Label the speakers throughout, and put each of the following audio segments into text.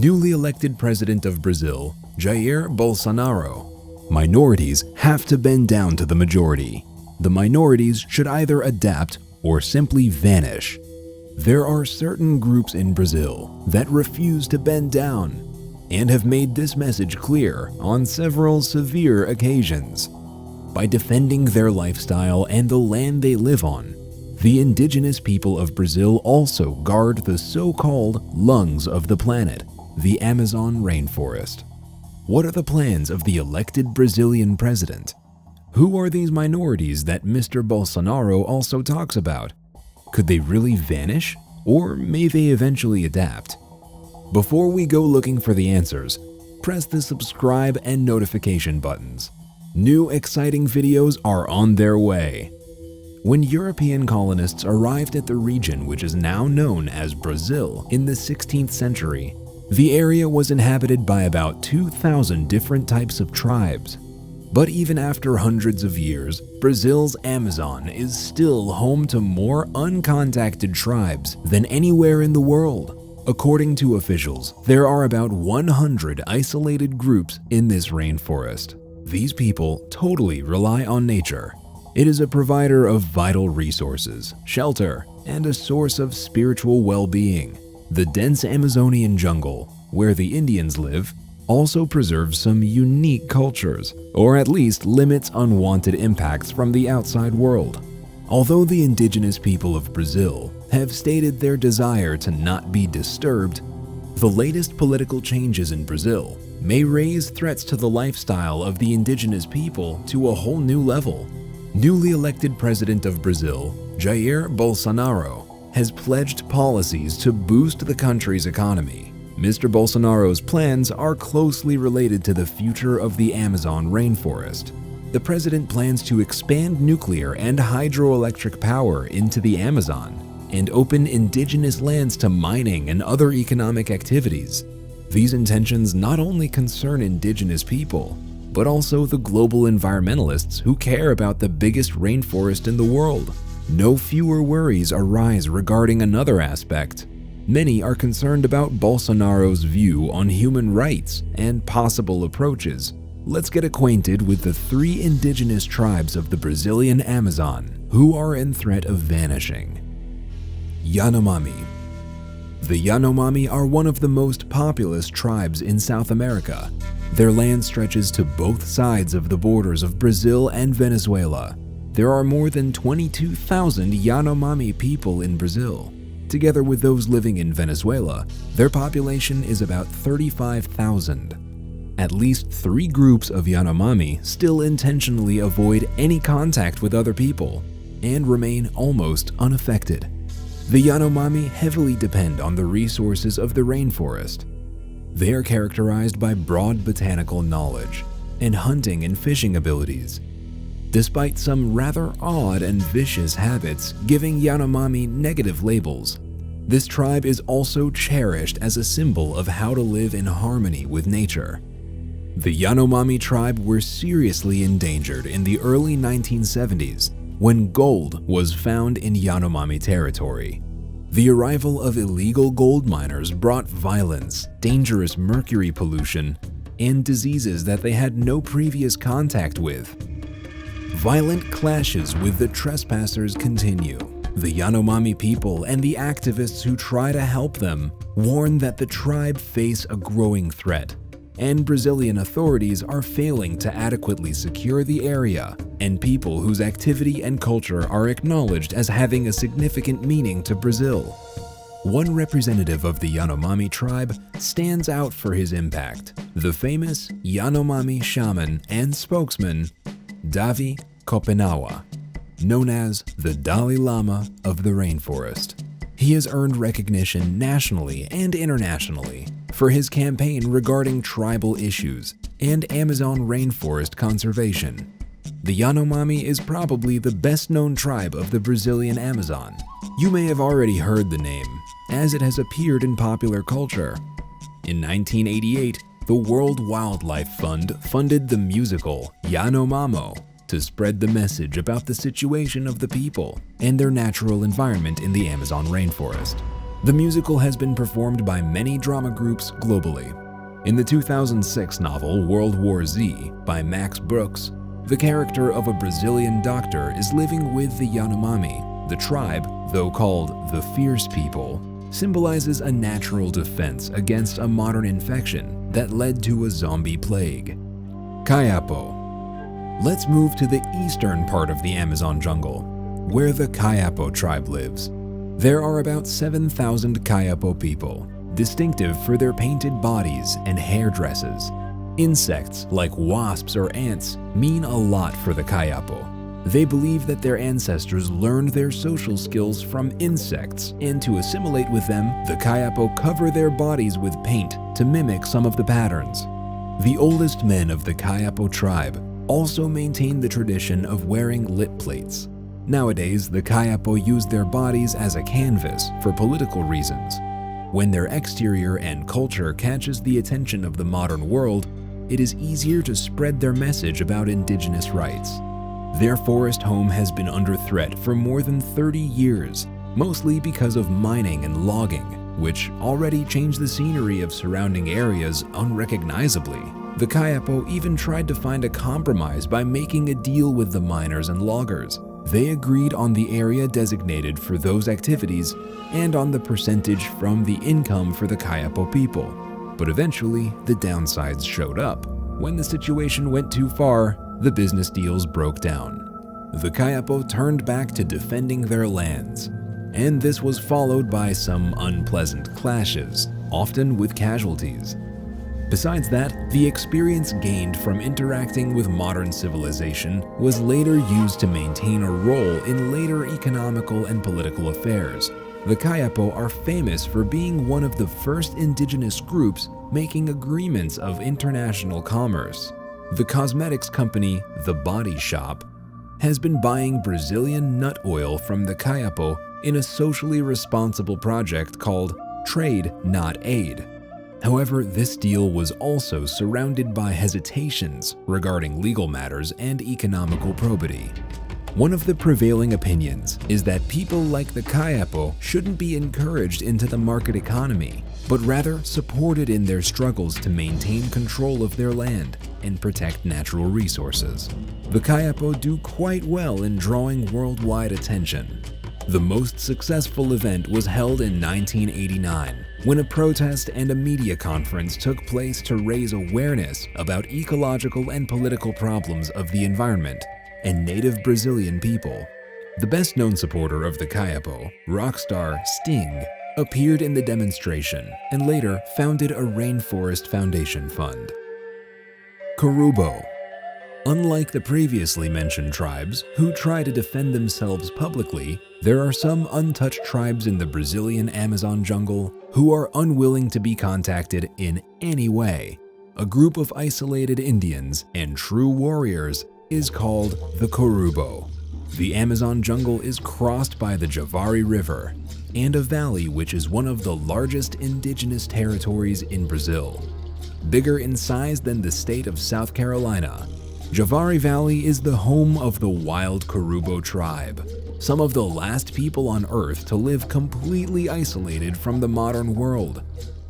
Speaker 1: Newly elected president of Brazil, Jair Bolsonaro. Minorities have to bend down to the majority. The minorities should either adapt or simply vanish. There are certain groups in Brazil that refuse to bend down and have made this message clear on several severe occasions. By defending their lifestyle and the land they live on, the indigenous people of Brazil also guard the so-called lungs of the planet, the Amazon rainforest. What are the plans of the elected Brazilian president? Who are these minorities that Mr. Bolsonaro also talks about? Could they really vanish, or may they eventually adapt? Before we go looking for the answers, press the subscribe and notification buttons. New exciting videos are on their way. When European colonists arrived at the region which is now known as Brazil in the 16th century, the area was inhabited by about 2,000 different types of tribes. But even after hundreds of years, Brazil's Amazon is still home to more uncontacted tribes than anywhere in the world. According to officials, there are about 100 isolated groups in this rainforest. These people totally rely on nature. It is a provider of vital resources, shelter, and a source of spiritual well-being. The dense Amazonian jungle, where the Indians live, also preserves some unique cultures, or at least limits unwanted impacts from the outside world. Although the indigenous people of Brazil have stated their desire to not be disturbed, the latest political changes in Brazil may raise threats to the lifestyle of the indigenous people to a whole new level. Newly elected president of Brazil, Jair Bolsonaro, has pledged policies to boost the country's economy. Mr. Bolsonaro's plans are closely related to the future of the Amazon rainforest. The president plans to expand nuclear and hydroelectric power into the Amazon and open indigenous lands to mining and other economic activities. These intentions not only concern indigenous people, but also the global environmentalists who care about the biggest rainforest in the world. No fewer worries arise regarding another aspect. Many are concerned about Bolsonaro's view on human rights and possible approaches. Let's get acquainted with the 3 indigenous tribes of the Brazilian Amazon who are in threat of vanishing. Yanomami. The Yanomami are one of the most populous tribes in South America. Their land stretches to both sides of the borders of Brazil and Venezuela. There are more than 22,000 Yanomami people in Brazil. Together with those living in Venezuela, their population is about 35,000. At least 3 groups of Yanomami still intentionally avoid any contact with other people and remain almost unaffected. The Yanomami heavily depend on the resources of the rainforest. They are characterized by broad botanical knowledge and hunting and fishing abilities. Despite some rather odd and vicious habits giving Yanomami negative labels, this tribe is also cherished as a symbol of how to live in harmony with nature. The Yanomami tribe were seriously endangered in the early 1970s when gold was found in Yanomami territory. The arrival of illegal gold miners brought violence, dangerous mercury pollution, and diseases that they had no previous contact with. Violent clashes with the trespassers continue. The Yanomami people and the activists who try to help them warn that the tribe face a growing threat, and Brazilian authorities are failing to adequately secure the area and people whose activity and culture are acknowledged as having a significant meaning to Brazil. One representative of the Yanomami tribe stands out for his impact, the famous Yanomami shaman and spokesman, Davi Kopenawa, known as the Dalai Lama of the rainforest. He has earned recognition nationally and internationally for his campaign regarding tribal issues and Amazon rainforest conservation. The Yanomami is probably the best-known tribe of the Brazilian Amazon. You may have already heard the name, as it has appeared in popular culture. In 1988, the World Wildlife Fund funded the musical Yanomamo to spread the message about the situation of the people and their natural environment in the Amazon rainforest. The musical has been performed by many drama groups globally. In the 2006 novel World War Z by Max Brooks, the character of a Brazilian doctor is living with the Yanomami. The tribe, though called the Fierce People, symbolizes a natural defense against a modern infection that led to a zombie plague. Kayapo. Let's move to the eastern part of the Amazon jungle, where the Kayapo tribe lives. There are about 7,000 Kayapo people, distinctive for their painted bodies and hairdresses. Insects like wasps or ants mean a lot for the Kayapo. They believe that their ancestors learned their social skills from insects, and to assimilate with them, the Kayapo cover their bodies with paint to mimic some of the patterns. The oldest men of the Kayapo tribe also maintain the tradition of wearing lip plates. Nowadays, the Kayapo use their bodies as a canvas for political reasons. When their exterior and culture catches the attention of the modern world, it is easier to spread their message about indigenous rights. Their forest home has been under threat for more than 30 years, mostly because of mining and logging, which already changed the scenery of surrounding areas unrecognizably. The Kayapo even tried to find a compromise by making a deal with the miners and loggers. They agreed on the area designated for those activities and on the percentage from the income for the Kayapo people. But eventually, the downsides showed up. When the situation went too far, the business deals broke down. The Kayapo turned back to defending their lands, and this was followed by some unpleasant clashes, often with casualties. Besides that, the experience gained from interacting with modern civilization was later used to maintain a role in later economical and political affairs. The Kayapo are famous for being one of the first indigenous groups making agreements of international commerce. The cosmetics company The Body Shop has been buying Brazilian nut oil from the Kayapo in a socially responsible project called Trade Not Aid. However, this deal was also surrounded by hesitations regarding legal matters and economical probity. One of the prevailing opinions is that people like the Kayapo shouldn't be encouraged into the market economy, but rather supported in their struggles to maintain control of their land and protect natural resources. The Kayapo do quite well in drawing worldwide attention. The most successful event was held in 1989, when a protest and a media conference took place to raise awareness about ecological and political problems of the environment and native Brazilian people. The best-known supporter of the Kayapo, rock star Sting, appeared in the demonstration and later founded a Rainforest Foundation fund. Korubo. Unlike the previously mentioned tribes who try to defend themselves publicly, there are some untouched tribes in the Brazilian Amazon jungle who are unwilling to be contacted in any way. A group of isolated Indians and true warriors is called the Korubo. The Amazon jungle is crossed by the Javari River and a valley which is one of the largest indigenous territories in Brazil. Bigger in size than the state of South Carolina, Javari Valley is the home of the wild Korubo tribe, some of the last people on Earth to live completely isolated from the modern world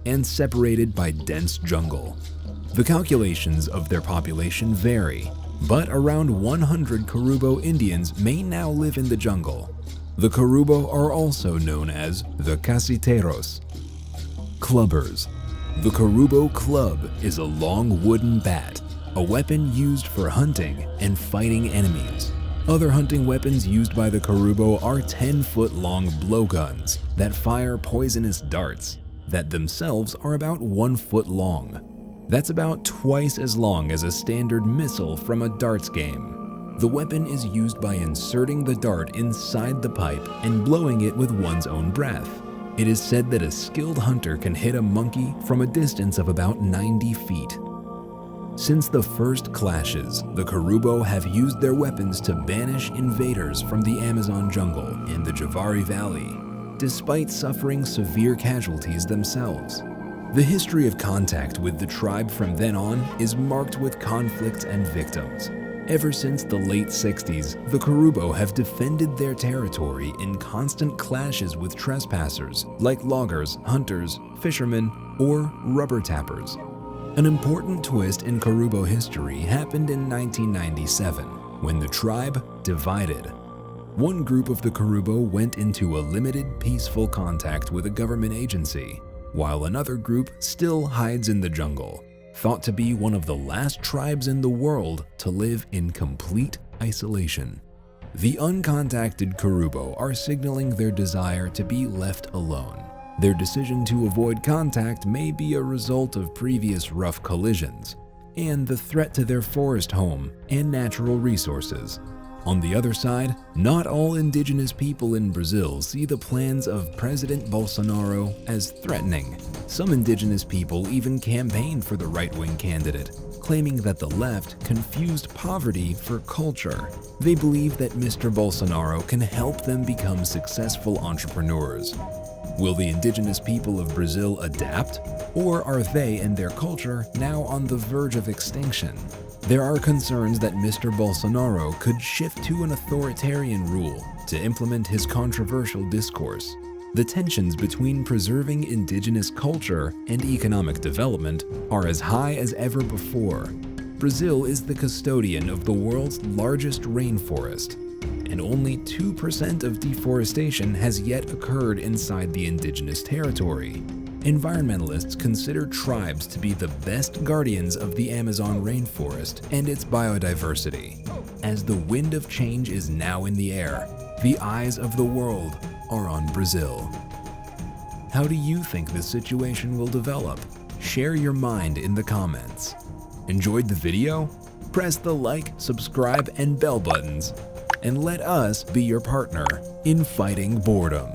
Speaker 1: and separated by dense jungle. The calculations of their population vary, but around 100 Korubo Indians may now live in the jungle. The Korubo are also known as the Casiteros. Clubbers. The Korubo club is a long wooden bat, a weapon used for hunting and fighting enemies. Other hunting weapons used by the Korubo are 10-foot-long blowguns that fire poisonous darts that themselves are about 1 foot long. That's about twice as long as a standard missile from a darts game. The weapon is used by inserting the dart inside the pipe and blowing it with one's own breath. It is said that a skilled hunter can hit a monkey from a distance of about 90 feet. Since the first clashes, the Korubo have used their weapons to banish invaders from the Amazon jungle in the Javari Valley, despite suffering severe casualties themselves. The history of contact with the tribe from then on is marked with conflict and victims. Ever since the late 60s, the Korubo have defended their territory in constant clashes with trespassers like loggers, hunters, fishermen, or rubber tappers. An important twist in Korubo history happened in 1997 when the tribe divided. One group of the Korubo went into a limited peaceful contact with a government agency, while another group still hides in the jungle, thought to be one of the last tribes in the world to live in complete isolation. The uncontacted Korubo are signaling their desire to be left alone. Their decision to avoid contact may be a result of previous rough collisions and the threat to their forest home and natural resources. On the other side, not all indigenous people in Brazil see the plans of President Bolsonaro as threatening. Some indigenous people even campaigned for the right-wing candidate, claiming that the left confused poverty for culture. They believe that Mr. Bolsonaro can help them become successful entrepreneurs. Will the indigenous people of Brazil adapt, or are they and their culture now on the verge of extinction? There are concerns that Mr. Bolsonaro could shift to an authoritarian rule to implement his controversial discourse. The tensions between preserving indigenous culture and economic development are as high as ever before. Brazil is the custodian of the world's largest rainforest, and only 2% of deforestation has yet occurred inside the indigenous territory. Environmentalists consider tribes to be the best guardians of the Amazon rainforest and its biodiversity. As the wind of change is now in the air, the eyes of the world are on Brazil. How do you think this situation will develop? Share your mind in the comments. Enjoyed the video? Press the like, subscribe, and bell buttons, and let us be your partner in fighting boredom.